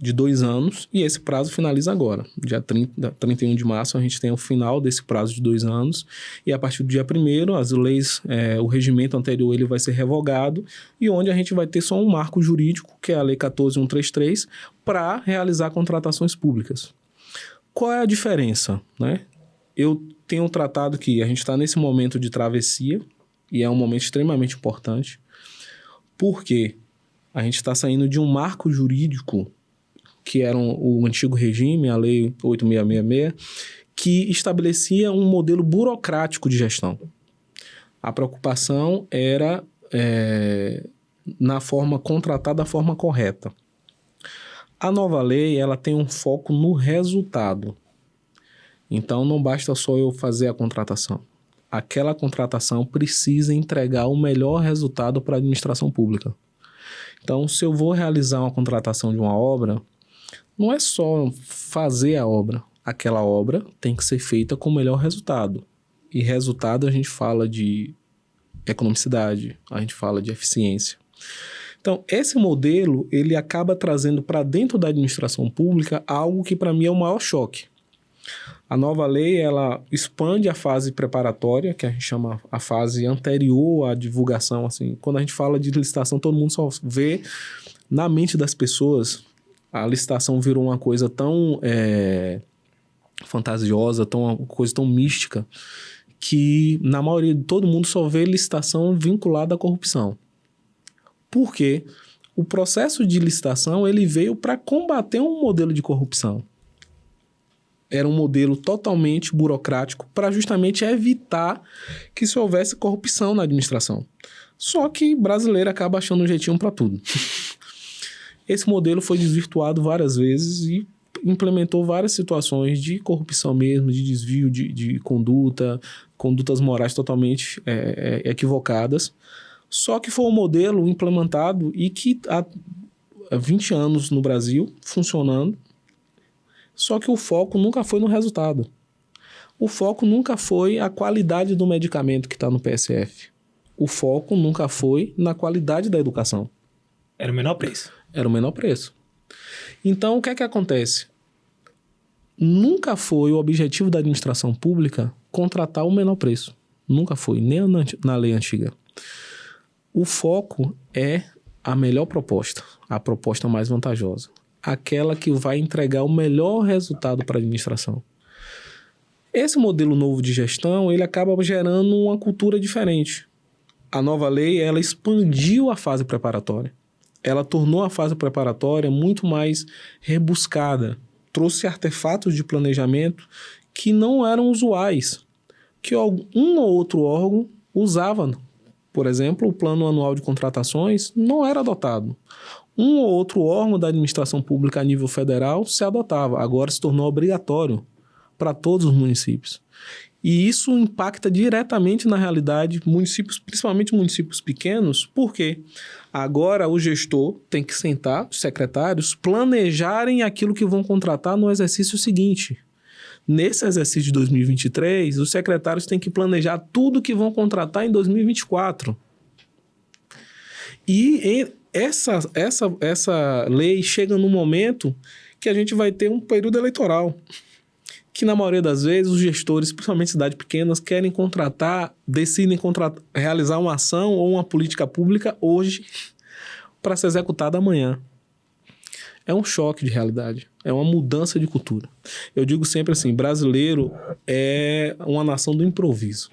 de 2 anos, e esse prazo finaliza agora. Dia 31 de março, a gente tem o final desse prazo de 2 anos, e a partir do dia 1º, as leis, o regimento anterior ele vai ser revogado, e onde a gente vai ter só um marco jurídico, que é a Lei 14.133, para realizar contratações públicas. Qual é a diferença, né? Eu tenho tratado que a gente está nesse momento de travessia, e é um momento extremamente importante, porque a gente está saindo de um marco jurídico que era o antigo regime, a Lei 8.666, que estabelecia um modelo burocrático de gestão. A preocupação era contratar da forma correta. A nova lei, ela tem um foco no resultado. Então, não basta só eu fazer a contratação. Aquela contratação precisa entregar o melhor resultado para a administração pública. Então, se eu vou realizar uma contratação de uma obra, não é só fazer a obra. Aquela obra tem que ser feita com o melhor resultado. E resultado a gente fala de economicidade, a gente fala de eficiência. Então, esse modelo, ele acaba trazendo para dentro da administração pública algo que para mim é o maior choque. A nova lei, ela expande a fase preparatória, que a gente chama a fase anterior à divulgação. Assim, quando a gente fala de licitação, todo mundo só vê na mente das pessoas. A licitação virou uma coisa tão fantasiosa, uma coisa tão mística, que, na maioria de todo mundo, só vê licitação vinculada à corrupção. Por quê? O processo de licitação ele veio para combater um modelo de corrupção. Era um modelo totalmente burocrático para justamente evitar que se houvesse corrupção na administração. Só que brasileiro acaba achando um jeitinho para tudo. Esse modelo foi desvirtuado várias vezes e implementou várias situações de corrupção mesmo, de desvio de condutas morais totalmente equivocadas. Só que foi um modelo implementado e que há 20 anos no Brasil, funcionando, só que o foco nunca foi no resultado. O foco nunca foi a qualidade do medicamento que está no PSF. O foco nunca foi na qualidade da educação. Era o menor preço. Era o menor preço. Então, o que é que acontece? Nunca foi o objetivo da administração pública contratar o menor preço. Nunca foi, nem na lei antiga. O foco é a melhor proposta, a proposta mais vantajosa. Aquela que vai entregar o melhor resultado para a administração. Esse modelo novo de gestão, ele acaba gerando uma cultura diferente. A nova lei, ela expandiu a fase preparatória. Ela tornou a fase preparatória muito mais rebuscada. Trouxe artefatos de planejamento que não eram usuais, que um ou outro órgão usava. Por exemplo, o Plano Anual de Contratações não era adotado. Um ou outro órgão da administração pública a nível federal se adotava. Agora se tornou obrigatório para todos os municípios. E isso impacta diretamente na realidade municípios, principalmente municípios pequenos, porque agora o gestor tem que sentar, os secretários, planejarem aquilo que vão contratar no exercício seguinte. Nesse exercício de 2023, os secretários têm que planejar tudo que vão contratar em 2024. E essa lei chega no momento que a gente vai ter um período eleitoral. Que na maioria das vezes os gestores, principalmente cidades pequenas, querem decidem realizar uma ação ou uma política pública hoje para ser executada amanhã. É um choque de realidade, é uma mudança de cultura. Eu digo sempre assim, brasileiro é uma nação do improviso.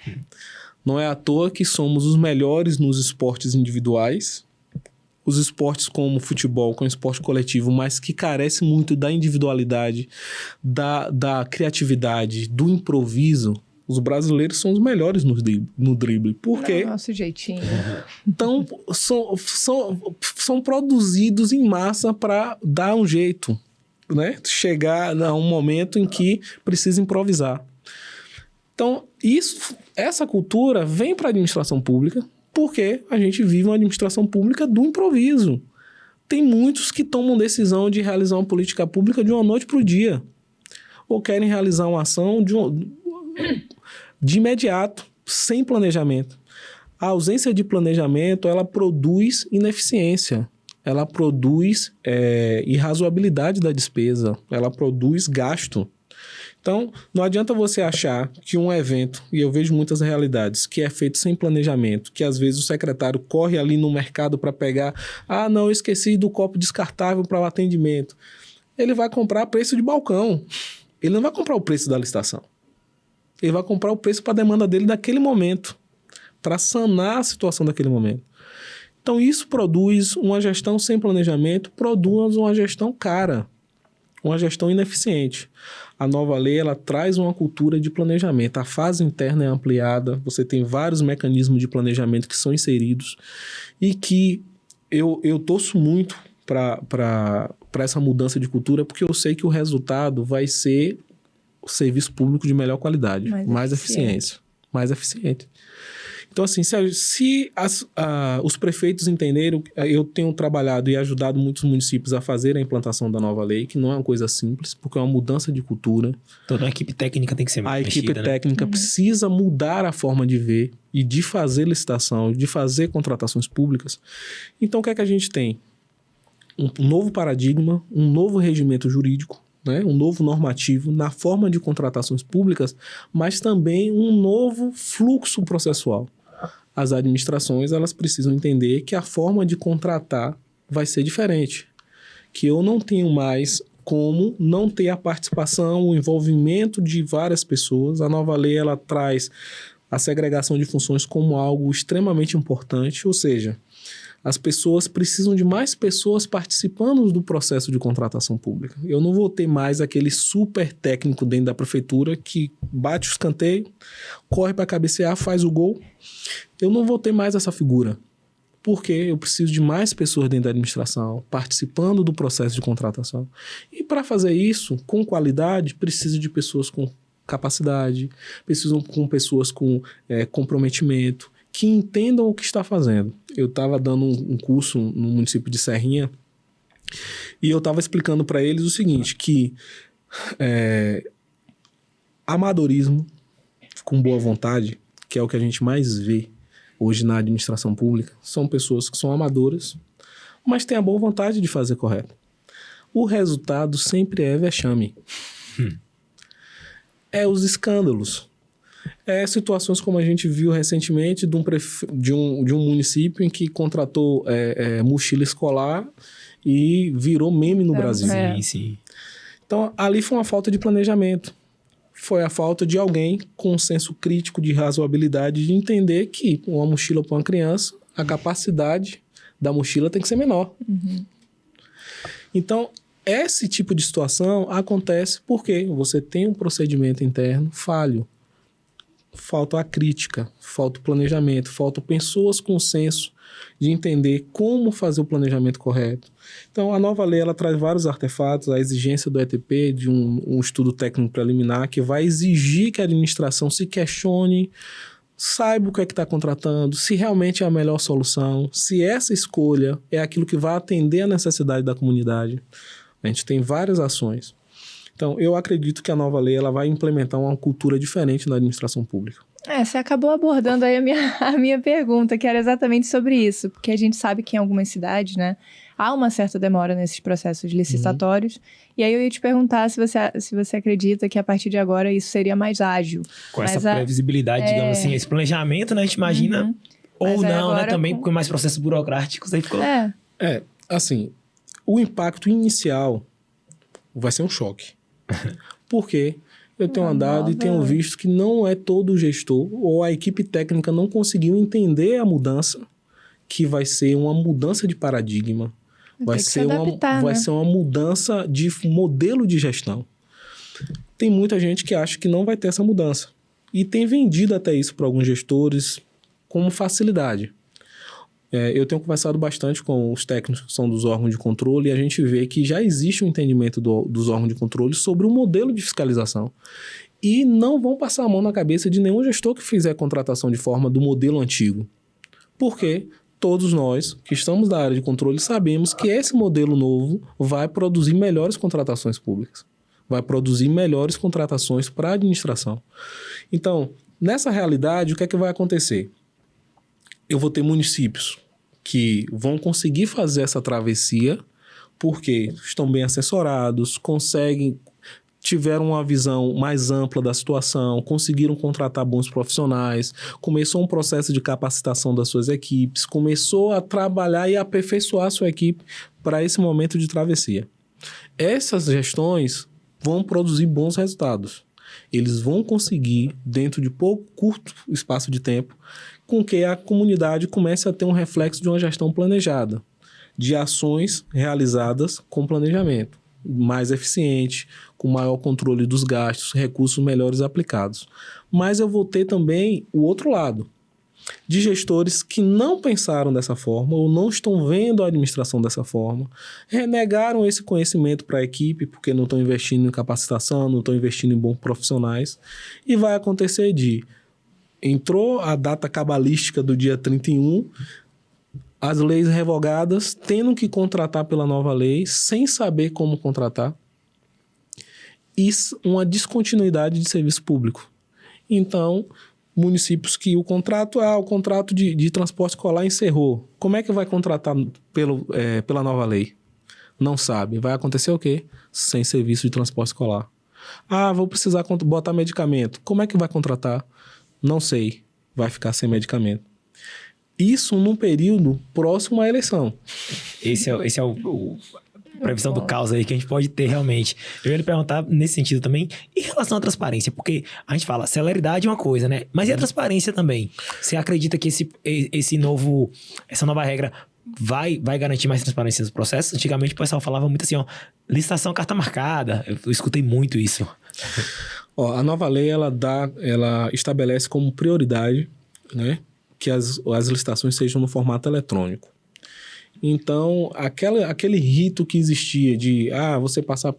Não é à toa que somos os melhores nos esportes individuais, os esportes como futebol, que é um esporte coletivo, mas que carece muito da individualidade, da criatividade, do improviso. Os brasileiros são os melhores no drible. Por quê? Nosso jeitinho. Então, são produzidos em massa para dar um jeito, né? Chegar a um momento em que precisa improvisar. Então, essa cultura vem para a administração pública, porque a gente vive uma administração pública do improviso. Tem muitos que tomam decisão de realizar uma política pública de uma noite para o dia. Ou querem realizar uma ação de imediato, sem planejamento. A ausência de planejamento, ela produz ineficiência. Ela produz irrazoabilidade da despesa. Ela produz gasto. Então, não adianta você achar que um evento, e eu vejo muitas realidades, que é feito sem planejamento, que às vezes o secretário corre ali no mercado para pegar, eu esqueci do copo descartável para o atendimento. Ele vai comprar a preço de balcão. Ele não vai comprar o preço da licitação. Ele vai comprar o preço para a demanda dele naquele momento, para sanar a situação daquele momento. Então, isso produz uma gestão sem planejamento, produz uma gestão cara, uma gestão ineficiente. A nova lei, ela traz uma cultura de planejamento. A fase interna é ampliada, você tem vários mecanismos de planejamento que são inseridos e que eu torço muito para essa mudança de cultura, porque eu sei que o resultado vai ser o serviço público de melhor qualidade, mais eficiência, mais eficiente. Então, assim, se os prefeitos entenderam, eu tenho trabalhado e ajudado muitos municípios a fazer a implantação da nova lei, que não é uma coisa simples, porque é uma mudança de cultura. Toda a equipe técnica tem que ser mexida, equipe técnica precisa mudar a forma de ver e de fazer licitação, de fazer contratações públicas. Então, o que é que a gente tem? Um novo paradigma, um novo regimento jurídico, né? Um novo normativo na forma de contratações públicas, mas também um novo fluxo processual. As administrações, elas precisam entender que a forma de contratar vai ser diferente. Que eu não tenho mais como não ter a participação, o envolvimento de várias pessoas. A nova lei, ela traz a segregação de funções como algo extremamente importante, ou seja, as pessoas precisam de mais pessoas participando do processo de contratação pública. Eu não vou ter mais aquele super técnico dentro da prefeitura que bate o escanteio, corre para cabecear, faz o gol. Eu não vou ter mais essa figura. Porque eu preciso de mais pessoas dentro da administração, participando do processo de contratação. E para fazer isso, com qualidade, preciso de pessoas com capacidade, preciso com pessoas com comprometimento, que entendam o que está fazendo. Eu estava dando um curso no município de Serrinha e eu estava explicando para eles o seguinte, que amadorismo com boa vontade, que é o que a gente mais vê hoje na administração pública, são pessoas que são amadoras, mas têm a boa vontade de fazer correto. O resultado sempre é vexame. É os escândalos. É situações como a gente viu recentemente de um município em que contratou mochila escolar e virou meme no Brasil. Sim, sim. Então, ali foi uma falta de planejamento. Foi a falta de alguém com um senso crítico de razoabilidade de entender que uma mochila para uma criança, a capacidade da mochila tem que ser menor. Uhum. Então, esse tipo de situação acontece porque você tem um procedimento interno falho. Falta a crítica, falta o planejamento, faltam pessoas com senso de entender como fazer o planejamento correto. Então, a nova lei ela traz vários artefatos, a exigência do ETP de um estudo técnico preliminar que vai exigir que a administração se questione, saiba o que é que está contratando, se realmente é a melhor solução, se essa escolha é aquilo que vai atender a necessidade da comunidade. A gente tem várias ações. Então, eu acredito que a nova lei ela vai implementar uma cultura diferente na administração pública. Você acabou abordando aí a minha pergunta, que era exatamente sobre isso, porque a gente sabe que em algumas cidades, né, há uma certa demora nesses processos licitatórios, e aí eu ia te perguntar se você acredita que a partir de agora isso seria mais ágil. Com essa previsibilidade, digamos assim, esse planejamento, né, a gente imagina, ou não, né, também, porque mais processos burocráticos, aí ficou... Assim, o impacto inicial vai ser um choque. Porque eu tenho andado e tenho visto que não é todo gestor ou a equipe técnica não conseguiu entender a mudança, que vai ser uma mudança de paradigma. Vai ser uma mudança de modelo de gestão. Tem muita gente que acha que não vai ter essa mudança. E tem vendido até isso para alguns gestores como facilidade. Eu tenho conversado bastante com os técnicos que são dos órgãos de controle e a gente vê que já existe um entendimento dos órgãos de controle sobre o modelo de fiscalização. E não vão passar a mão na cabeça de nenhum gestor que fizer contratação de forma do modelo antigo. Porque todos nós que estamos da área de controle sabemos que esse modelo novo vai produzir melhores contratações públicas. Vai produzir melhores contratações para a administração. Então, nessa realidade, o que é que vai acontecer? Eu vou ter municípios que vão conseguir fazer essa travessia porque estão bem assessorados, tiveram uma visão mais ampla da situação, conseguiram contratar bons profissionais, começou um processo de capacitação das suas equipes, começou a trabalhar e aperfeiçoar a sua equipe para esse momento de travessia. Essas gestões vão produzir bons resultados. Eles vão conseguir, dentro de curto espaço de tempo, com que a comunidade comece a ter um reflexo de uma gestão planejada, de ações realizadas com planejamento, mais eficiente, com maior controle dos gastos, recursos melhores aplicados. Mas eu vou ter também o outro lado, de gestores que não pensaram dessa forma ou não estão vendo a administração dessa forma, renegaram esse conhecimento para a equipe porque não estão investindo em capacitação, não estão investindo em bons profissionais, e vai acontecer entrou a data cabalística do dia 31, as leis revogadas, tendo que contratar pela nova lei, sem saber como contratar, e uma descontinuidade de serviço público. Então, municípios que o contrato de transporte escolar encerrou. Como é que vai contratar pela nova lei? Não sabe. Vai acontecer o quê? Sem serviço de transporte escolar. Vou precisar botar medicamento. Como é que vai contratar? Não sei. Vai ficar sem medicamento. Isso num período próximo à eleição. Esse é o previsão do caos aí que a gente pode ter realmente. Eu ia lhe perguntar nesse sentido também, em relação à transparência, porque a gente fala, celeridade é uma coisa, né? Mas e a transparência também? Você acredita que essa nova regra vai garantir mais transparência nos processos? Antigamente o pessoal falava muito assim, ó, licitação carta marcada. Eu escutei muito isso. Ó, a nova lei, ela estabelece como prioridade, né, que as licitações sejam no formato eletrônico. Então, aquele rito que existia de você passar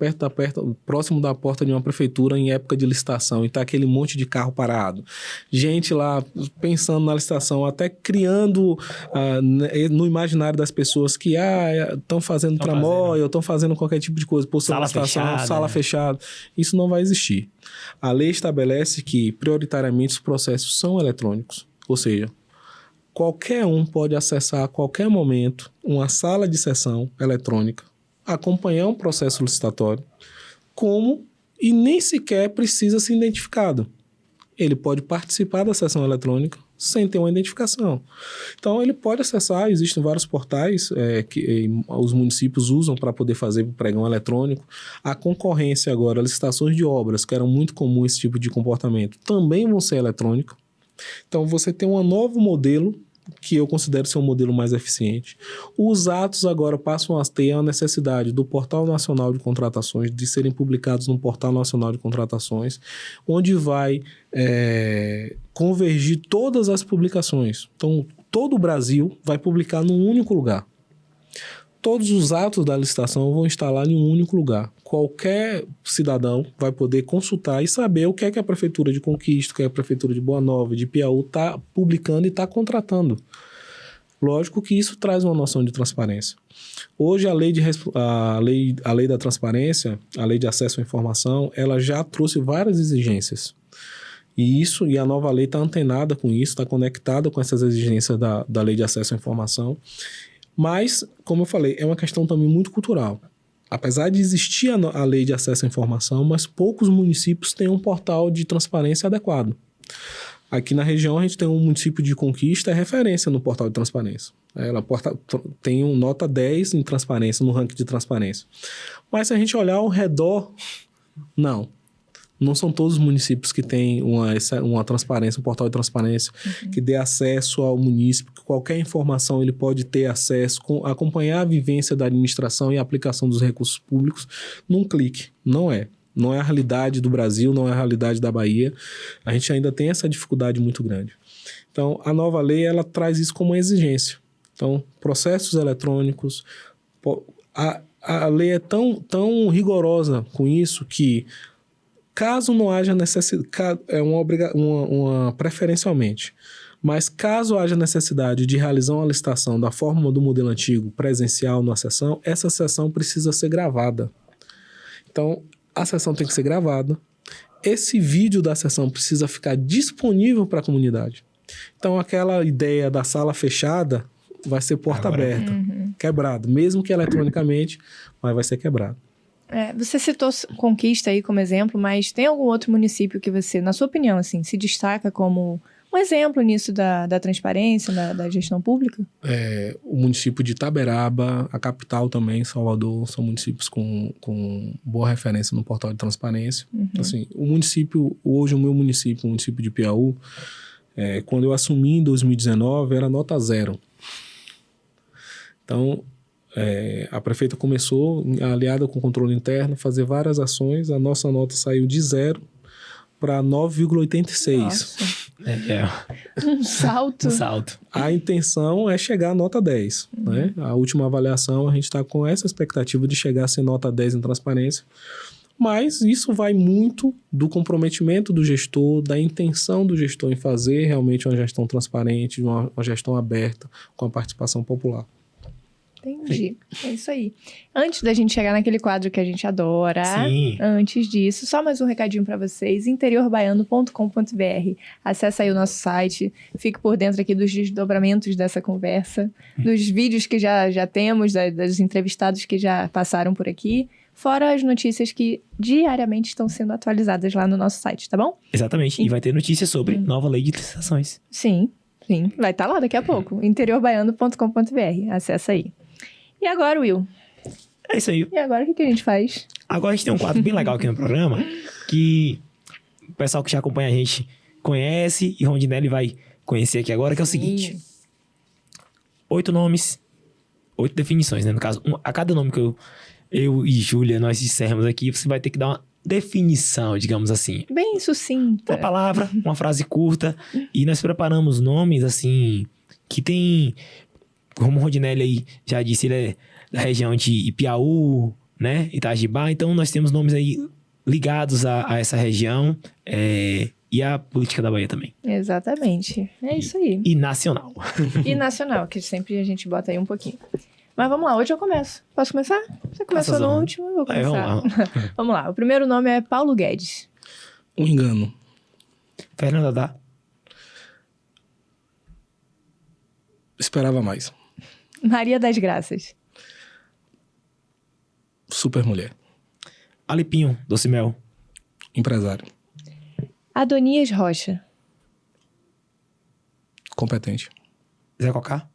próximo da porta de uma prefeitura em época de licitação e tá aquele monte de carro parado, gente lá pensando na licitação, até criando no imaginário das pessoas que estão fazendo tramóia ou estão fazendo qualquer tipo de coisa, posição licitação, sala fechada. Isso não vai existir. A lei estabelece que prioritariamente os processos são eletrônicos, ou seja, qualquer um pode acessar a qualquer momento uma sala de sessão eletrônica, acompanhar um processo licitatório, e nem sequer precisa ser identificado. Ele pode participar da sessão eletrônica sem ter uma identificação. Então, ele pode acessar, existem vários portais que os municípios usam para poder fazer pregão eletrônico. A concorrência agora, licitações de obras, que eram muito comum esse tipo de comportamento, também vão ser eletrônicas. Então, você tem um novo modelo que eu considero ser um modelo mais eficiente. Os atos agora passam a ter a necessidade do Portal Nacional de Contratações, de serem publicados no Portal Nacional de Contratações, onde vai convergir todas as publicações. Então, todo o Brasil vai publicar num único lugar. Todos os atos da licitação vão estar lá em um único lugar. Qualquer cidadão vai poder consultar e saber o que é que a Prefeitura de Conquista, o que é a Prefeitura de Boa Nova, de Piauí está publicando e está contratando. Lógico que isso traz uma noção de transparência. Hoje a lei da transparência, a lei de acesso à informação, ela já trouxe várias exigências. E a nova lei está antenada com isso, está conectada com essas exigências da lei de acesso à informação. Mas, como eu falei, é uma questão também muito cultural. Apesar de existir a lei de acesso à informação, mas poucos municípios têm um portal de transparência adequado. Aqui na região a gente tem um município de Conquista, é referência no portal de transparência. Ela tem nota 10 em transparência, no ranking de transparência. Mas se a gente olhar ao redor, não são todos os municípios que têm uma transparência, um portal de transparência, que dê acesso ao município, que qualquer informação ele pode ter acesso, acompanhar a vivência da administração e a aplicação dos recursos públicos num clique. Não é a realidade do Brasil, não é a realidade da Bahia. A gente ainda tem essa dificuldade muito grande. Então, a nova lei, ela traz isso como uma exigência. Então, processos eletrônicos, a lei é tão rigorosa com isso que caso não haja necessidade, preferencialmente, mas caso haja necessidade de realizar uma licitação da forma do modelo antigo, presencial na sessão, essa sessão precisa ser gravada. Então, a sessão tem que ser gravada, esse vídeo da sessão precisa ficar disponível para a comunidade. Então, aquela ideia da sala fechada vai ser porta aberta, quebrado, mesmo que eletronicamente, mas vai ser quebrado. Você citou Conquista aí como exemplo, mas tem algum outro município que você, na sua opinião, assim, se destaca como um exemplo nisso da transparência, da gestão pública? O município de Itaberaba, a capital também, Salvador, são municípios com boa referência no portal de transparência. Assim, o meu município, o município de Piauí, quando eu assumi em 2019, era nota 0. Então, a prefeita começou, aliada com o controle interno, a fazer várias ações. A nossa nota saiu de 0 para 9,86. Um salto. A intenção é chegar à nota 10. Né? A última avaliação, a gente está com essa expectativa de chegar a ser nota 10 em transparência. Mas isso vai muito do comprometimento do gestor, da intenção do gestor em fazer realmente uma gestão transparente, uma gestão aberta, com a participação popular. Entendi. É isso aí. Antes da gente chegar naquele quadro que a gente adora, antes disso, só mais um recadinho para vocês, interiorbaiano.com.br. Acesse aí o nosso site, fique por dentro aqui dos desdobramentos dessa conversa, dos vídeos que já temos, dos entrevistados que já passaram por aqui, fora as notícias que diariamente estão sendo atualizadas lá no nosso site, tá bom? Exatamente. E vai ter notícias sobre nova lei de licitações. Sim, vai estar lá daqui a pouco. interiorbaiano.com.br. Acessa aí. E agora, Will? É isso aí. E agora o que a gente faz? Agora a gente tem um quadro bem legal aqui no programa, que o pessoal que já acompanha a gente conhece, e Rondinelli vai conhecer aqui agora, que é o seguinte. 8 nomes, 8 definições, né? No caso, a cada nome que eu e Júlia, nós dissermos aqui, você vai ter que dar uma definição, digamos assim. Bem sucinta. Uma palavra, uma frase curta. E nós preparamos nomes, assim, que tem... Como o Rondinelli aí já disse, ele é da região de Ipiaú, né? Itajibá. Então, nós temos nomes aí ligados a essa região e à política da Bahia também. Exatamente. É isso aí. E nacional. E nacional, que sempre a gente bota aí um pouquinho. Mas vamos lá, hoje eu começo. Posso começar? Você começou no último, eu vou começar. Vamos lá. Vamos lá. O primeiro nome é Paulo Guedes. Um engano. Fernanda Dá. Esperava mais. Maria das Graças. Super mulher. Alipinho, Doce Mel. Empresário. Adonias Rocha. Competente. Zé Cocá.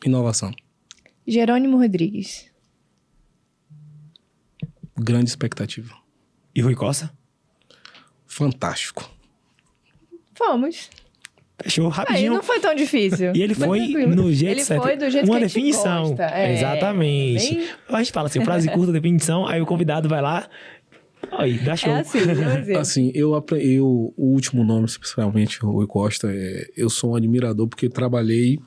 Inovação. Jerônimo Rodrigues. Grande expectativa. E Rui Costa. Fantástico. Fomos. Fechou Aí rapidinho. não foi tão difícil. E ele Foi foi tranquilo. no jeito Ele certo. foi do jeito uma que a gente definição. gosta. É, Exatamente. bem- A gente fala assim, frase curta, definição, aí o convidado vai lá. Aí, dá show. É assim, vamos ver. Assim, o último nome, especialmente o Rui Costa, eu sou um admirador porque trabalhei.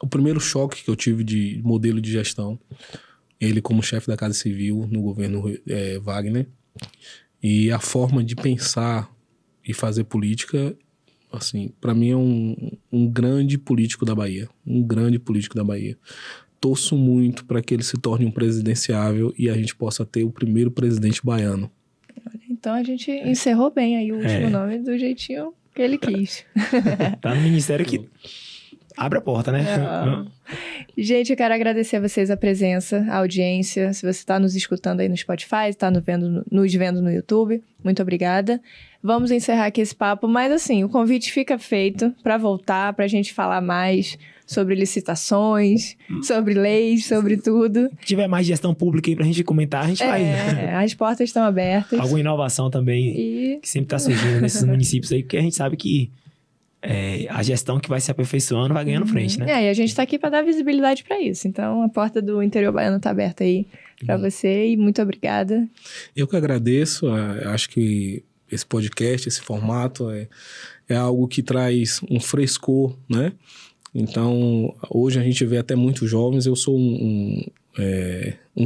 O primeiro choque que eu tive de modelo de gestão, ele como chefe da Casa Civil no governo Wagner, e a forma de pensar e fazer política, assim, para mim é um grande político da Bahia, Torço muito para que ele se torne um presidenciável e a gente possa ter o primeiro presidente baiano. Então a gente encerrou bem aí o último nome do jeitinho que ele quis. Tá no ministério que abre a porta, né? Gente, eu quero agradecer a vocês a presença, a audiência. Se você está nos escutando aí no Spotify, está nos vendo no YouTube, muito obrigada. Vamos encerrar aqui esse papo, mas assim, o convite fica feito para voltar, para a gente falar mais sobre licitações, sobre leis, sobre tudo. Se tiver mais gestão pública aí pra gente comentar, a gente vai. As portas estão abertas. Alguma inovação também E que sempre tá surgindo nesses municípios aí, porque a gente sabe que a gestão que vai se aperfeiçoando vai ganhando frente, né? e a gente está aqui para dar visibilidade para isso. Então, a porta do interior baiano está aberta aí para você e muito obrigada. Eu que agradeço, acho que esse podcast, esse formato é algo que traz um frescor, né? Então, hoje a gente vê até muitos jovens, eu sou um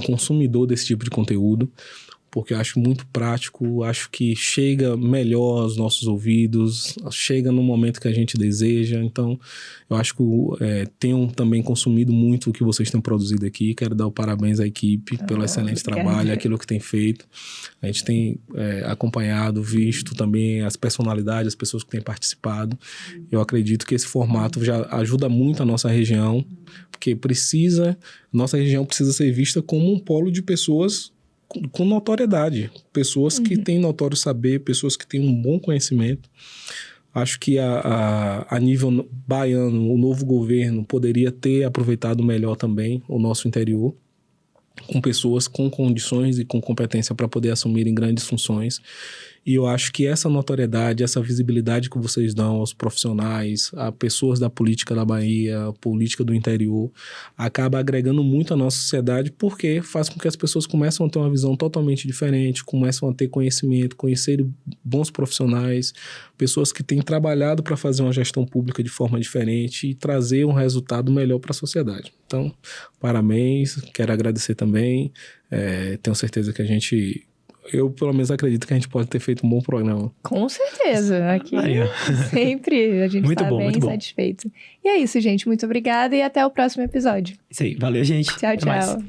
consumidor desse tipo de conteúdo, porque eu acho muito prático, acho que chega melhor aos nossos ouvidos, chega no momento que a gente deseja. Então, eu acho que tenho também consumido muito o que vocês têm produzido aqui. Quero dar o parabéns à equipe pelo excelente trabalho, aquilo que tem feito. A gente tem acompanhado, visto também as personalidades, as pessoas que têm participado. Eu acredito que esse formato já ajuda muito a nossa região, porque nossa região precisa ser vista como um polo de pessoas com notoriedade, pessoas que têm notório saber, pessoas que têm um bom conhecimento. Acho que a nível baiano, o novo governo poderia ter aproveitado melhor também o nosso interior, com pessoas com condições e com competência para poder assumirem grandes funções. E eu acho que essa notoriedade, essa visibilidade que vocês dão aos profissionais, a pessoas da política da Bahia, a política do interior, acaba agregando muito à nossa sociedade, porque faz com que as pessoas comecem a ter uma visão totalmente diferente, começam a ter conhecimento, conhecer bons profissionais, pessoas que têm trabalhado para fazer uma gestão pública de forma diferente e trazer um resultado melhor para a sociedade. Então, parabéns, quero agradecer também, tenho certeza que eu, pelo menos, acredito que a gente pode ter feito um bom programa. Com certeza. Aqui sempre a gente está bem satisfeito. E é isso, gente. Muito obrigada e até o próximo episódio. Isso aí. Valeu, gente. Tchau, Até mais. tchau.